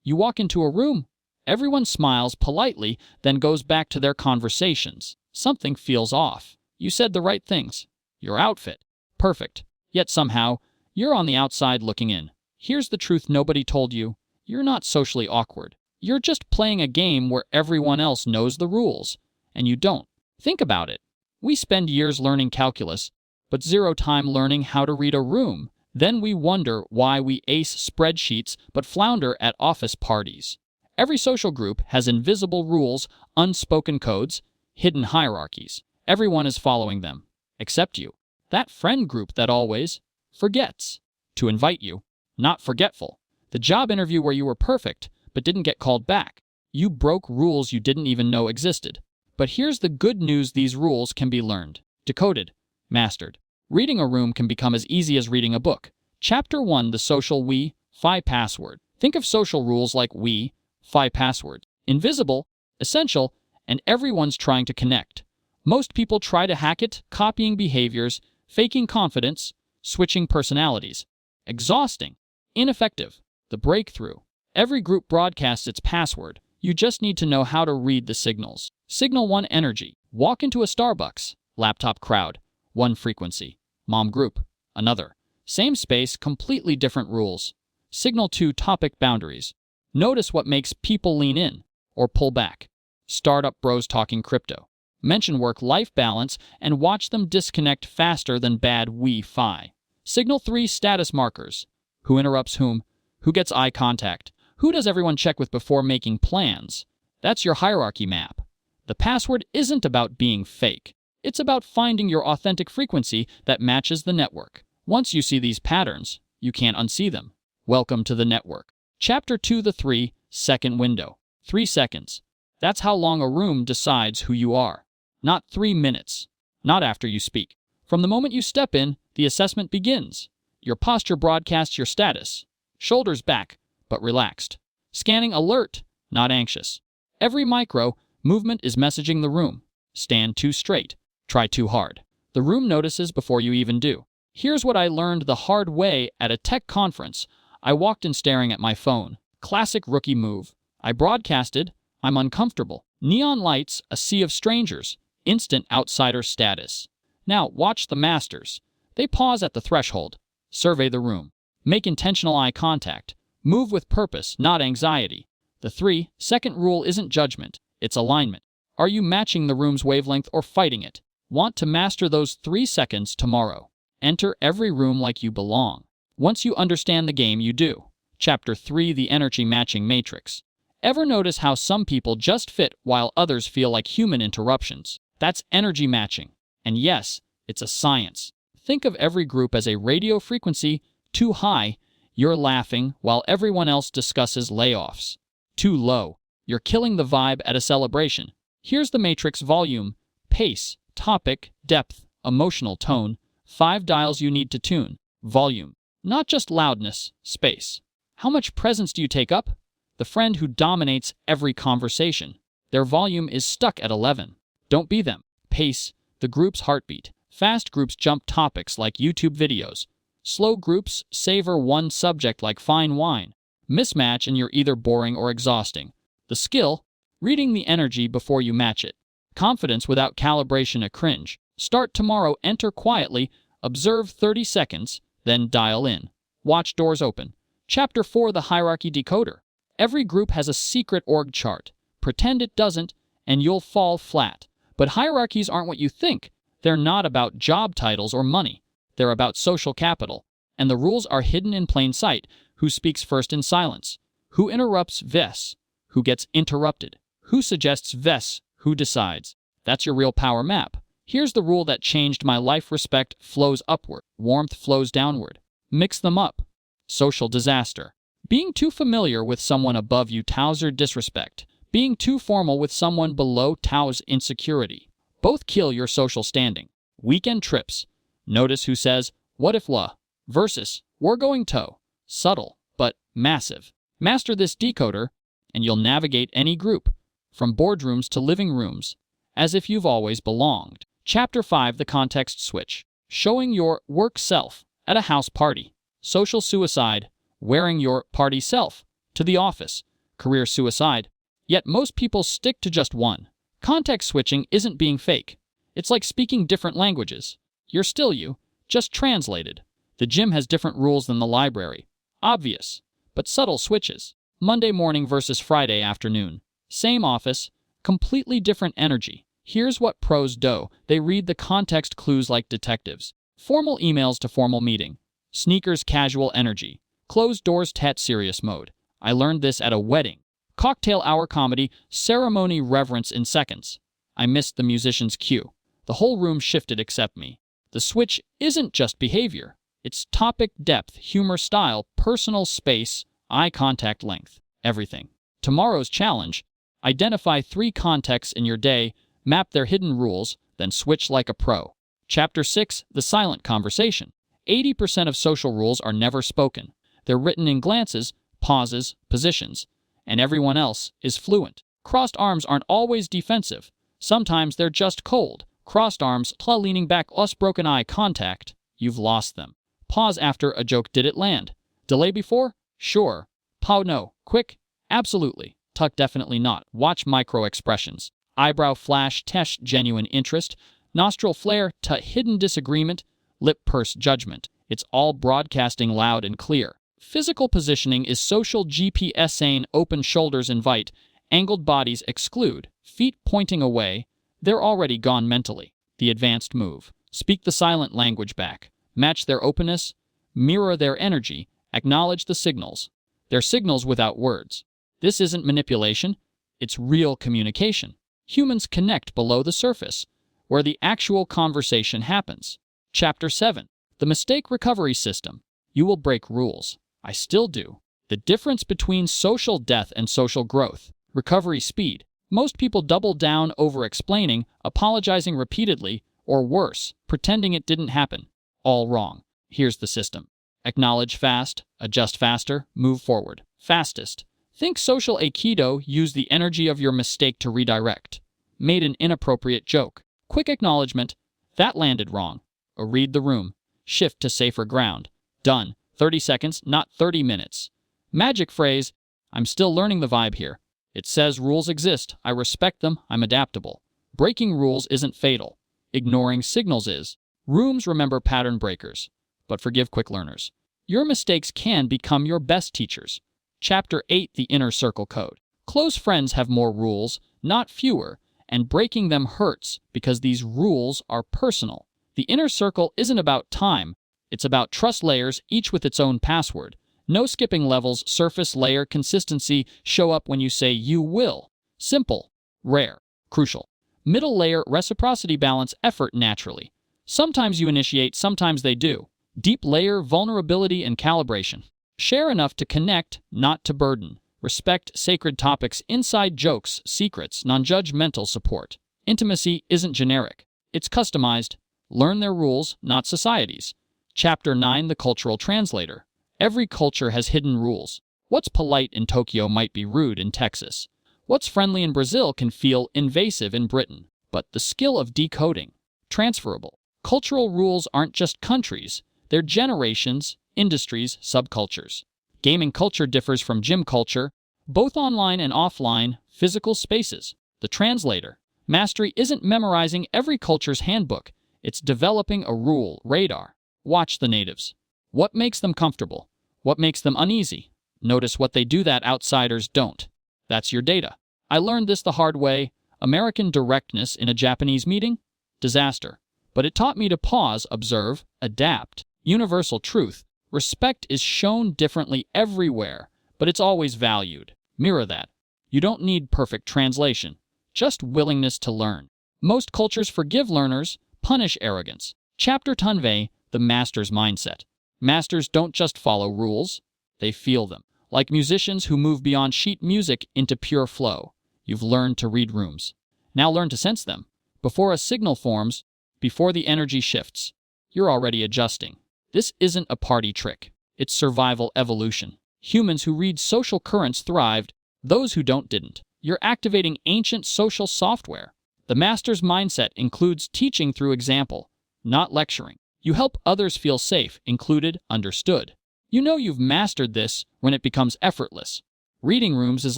You walk into a room. Everyone smiles politely, then goes back to their conversations. Something feels off. You said the right things. Your outfit. Perfect. Yet somehow, you're on the outside looking in. Here's the truth nobody told you. You're not socially awkward. You're just playing a game where everyone else knows the rules, and you don't. Think about it. We spend years learning calculus, but zero time learning how to read a room. Then we wonder why we ace spreadsheets but flounder at office parties. Every social group has invisible rules, unspoken codes, hidden hierarchies. Everyone is following them, except you. That friend group that always forgets to invite you. Not forgetful. The job interview where you were perfect but didn't get called back. You broke rules you didn't even know existed. But here's the good news: these rules can be learned, decoded, mastered. Reading a room can become as easy as reading a book. Chapter 1: The Social Wi-Fi Password. Think of social rules like Wi-Fi passwords. Invisible, essential, and everyone's trying to connect. Most people try to hack it, copying behaviors, faking confidence, switching personalities. Exhausting. Ineffective. The breakthrough. Every group broadcasts its password. You just need to know how to read the signals. Signal 1: energy. Walk into a Starbucks. Laptop crowd. One frequency. Mom group. Another. Same space, completely different rules. Signal 2: topic boundaries. Notice what makes people lean in or pull back. Startup bros talking crypto. Mention work-life balance and watch them disconnect faster than bad Wi-Fi. Signal 3: status markers. Who interrupts whom? Who gets eye contact? Who does everyone check with before making plans? That's your hierarchy map. The password isn't about being fake. It's about finding your authentic frequency that matches the network. Once you see these patterns, you can't unsee them. Welcome to the network. Chapter 2: The 3-second window. 3 seconds. That's how long a room decides who you are. Not 3 minutes. Not after you speak. From the moment you step in, the assessment begins. Your posture broadcasts your status. Shoulders back, but relaxed. Scanning alert, not anxious. Every micro movement is messaging the room. Stand too straight. Try too hard. The room notices before you even do. Here's what I learned the hard way at a tech conference. I walked in staring at my phone. Classic rookie move. I broadcasted, I'm uncomfortable. Neon lights, a sea of strangers. Instant outsider status. Now watch the masters. They pause at the threshold. Survey the room. Make intentional eye contact. Move with purpose, not anxiety. The 3-second rule isn't judgment, it's alignment. Are you matching the room's wavelength or fighting it? Want to master those 3 seconds tomorrow. Enter every room like you belong. Once you understand the game, you do. Chapter 3: The Energy Matching Matrix. Ever notice how some people just fit while others feel like human interruptions? That's energy matching. And yes, it's a science. Think of every group as a radio frequency. Too high, you're laughing while everyone else discusses layoffs. Too low, you're killing the vibe at a celebration. Here's the matrix: volume, pace, topic, depth, emotional tone. 5 dials you need to tune. Volume. Not just loudness, space. How much presence do you take up? The friend who dominates every conversation. Their volume is stuck at 11. Don't be them. Pace. The group's heartbeat. Fast groups jump topics like YouTube videos. Slow groups savor one subject like fine wine. Mismatch and you're either boring or exhausting. The skill: reading the energy before you match it. Confidence without calibration a cringe. Start tomorrow, enter quietly, observe 30 seconds, then dial in. Watch doors open. Chapter 4: The Hierarchy Decoder. Every group has a secret org chart. Pretend it doesn't, and you'll fall flat. But hierarchies aren't what you think. They're not about job titles or money. They're about social capital. And the rules are hidden in plain sight. Who speaks first in silence? Who interrupts Ves? Who gets interrupted? Who suggests Ves? Who decides? That's your real power map. Here's the rule that changed my life: respect flows upward. Warmth flows downward. Mix them up. Social disaster. Being too familiar with someone above you tows your disrespect. Being too formal with someone below tows insecurity. Both kill your social standing. Weekend trips. Notice who says, "What if la?" versus, "We're going to." Subtle, but massive. Master this decoder, and you'll navigate any group, from boardrooms to living rooms, as if you've always belonged. Chapter 5: The Context Switch. Showing your work self at a house party. Social suicide. Wearing your party self to the office. career suicide. Yet most people stick to just one. Context switching isn't being fake. It's like speaking different languages. You're still you, just translated. The gym has different rules than the library. Obvious, but subtle switches. Monday morning versus Friday afternoon. Same office, completely different energy. Here's what pros do. They read the context clues like detectives. Formal emails to formal meeting. Sneakers casual energy. Closed doors tet serious mode. I learned this at a wedding. Cocktail hour comedy, ceremony reverence in seconds. I missed the musician's cue. The whole room shifted except me. The switch isn't just behavior. It's topic, depth, humor, style, personal space, eye contact length, everything. Tomorrow's challenge: identify 3 contexts in your day, map their hidden rules, then switch like a pro. Chapter 6: The Silent Conversation. 80% of social rules are never spoken. They're written in glances, pauses, positions, and everyone else is fluent. Crossed arms aren't always defensive. Sometimes they're just cold. Crossed arms, leaning back, broken eye contact. You've lost them. Pause after a joke. Did it land? Delay before? Sure. Pow no. Quick? Absolutely. Tuck definitely not. Watch micro expressions. Eyebrow flash, tesh genuine interest. Nostril flare, hidden disagreement. Lip purse judgment. It's all broadcasting loud and clear. Physical positioning is social GPS sane, open shoulders invite, angled bodies exclude, feet pointing away, they're already gone mentally. The advanced move. Speak the silent language back. Match their openness, mirror their energy, acknowledge the signals. They're signals without words. This isn't manipulation, it's real communication. Humans connect below the surface, where the actual conversation happens. Chapter 7. The Mistake Recovery System. You will break rules. I still do. The difference between social death and social growth. Recovery speed. Most people double down over explaining, apologizing repeatedly, or worse, pretending it didn't happen. All wrong. Here's the system. Acknowledge fast, adjust faster, move forward. Fastest. Think social aikido, use the energy of your mistake to redirect. Made an inappropriate joke. Quick acknowledgement. That landed wrong. Read the room. Shift to safer ground. Done. 30 seconds, not 30 minutes. Magic phrase. I'm still learning the vibe here. It says rules exist. I respect them. I'm adaptable. Breaking rules isn't fatal. Ignoring signals is. Rooms remember pattern breakers, but forgive quick learners. Your mistakes can become your best teachers. Chapter 8: The Inner Circle Code. Close friends have more rules, not fewer, and breaking them hurts because these rules are personal. The inner circle isn't about time. It's about trust layers, each with its own password. No skipping levels, surface layer, consistency, show up when you say you will. Simple, rare, crucial. Middle layer, reciprocity, balance, effort naturally. Sometimes you initiate, sometimes they do. Deep layer, vulnerability and calibration. Share enough to connect, not to burden. Respect sacred topics, inside jokes, secrets, non-judgmental support. Intimacy isn't generic. It's customized. Learn their rules, not society's. Chapter 9: The Cultural Translator. Every culture has hidden rules. What's polite in Tokyo might be rude in Texas. What's friendly in Brazil can feel invasive in Britain. But the skill of decoding. Transferable. Cultural rules aren't just countries. They're generations, industries, subcultures. Gaming culture differs from gym culture, both online and offline, physical spaces. The translator. Mastery isn't memorizing every culture's handbook. It's developing a rule radar. Watch the natives. What makes them comfortable? What makes them uneasy? Notice what they do that outsiders don't. That's your data. I learned this the hard way. American directness in a Japanese meeting? Disaster. But it taught me to pause, observe, adapt. Universal truth. Respect is shown differently everywhere, but it's always valued. Mirror that. You don't need perfect translation, just willingness to learn. Most cultures forgive learners, punish arrogance. Chapter 10: The Master's Mindset. Masters don't just follow rules, they feel them. Like musicians who move beyond sheet music into pure flow. You've learned to read rooms. Now learn to sense them. Before a signal forms, before the energy shifts, you're already adjusting. This isn't a party trick. It's survival evolution. Humans who read social currents thrived, those who don't didn't. You're activating ancient social software. The master's mindset includes teaching through example, not lecturing. You help others feel safe, included, understood. You know you've mastered this when it becomes effortless. Reading rooms is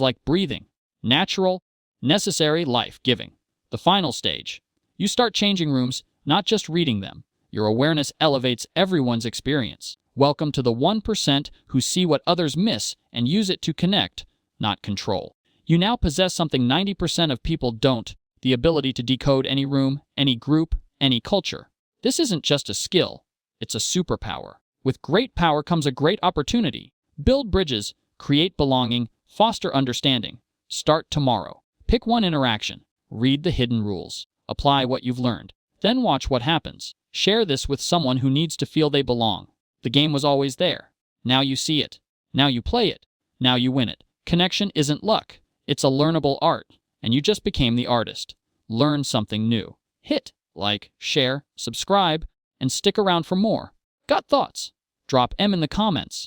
like breathing. Natural, necessary, life-giving. The final stage. You start changing rooms, not just reading them. Your awareness elevates everyone's experience. Welcome to the 1% who see what others miss and use it to connect, not control. You now possess something 90% of people don't, the ability to decode any room, any group, any culture. This isn't just a skill, it's a superpower. With great power comes a great opportunity. Build bridges, create belonging, foster understanding. Start tomorrow. Pick one interaction. Read the hidden rules. Apply what you've learned. Then watch what happens. Share this with someone who needs to feel they belong. The game was always there. Now you see it. Now you play it. Now you win it. Connection isn't luck. It's a learnable art, and you just became the artist. Learn something new. Hit like, share, subscribe, and stick around for more. Got thoughts? Drop 'em in the comments.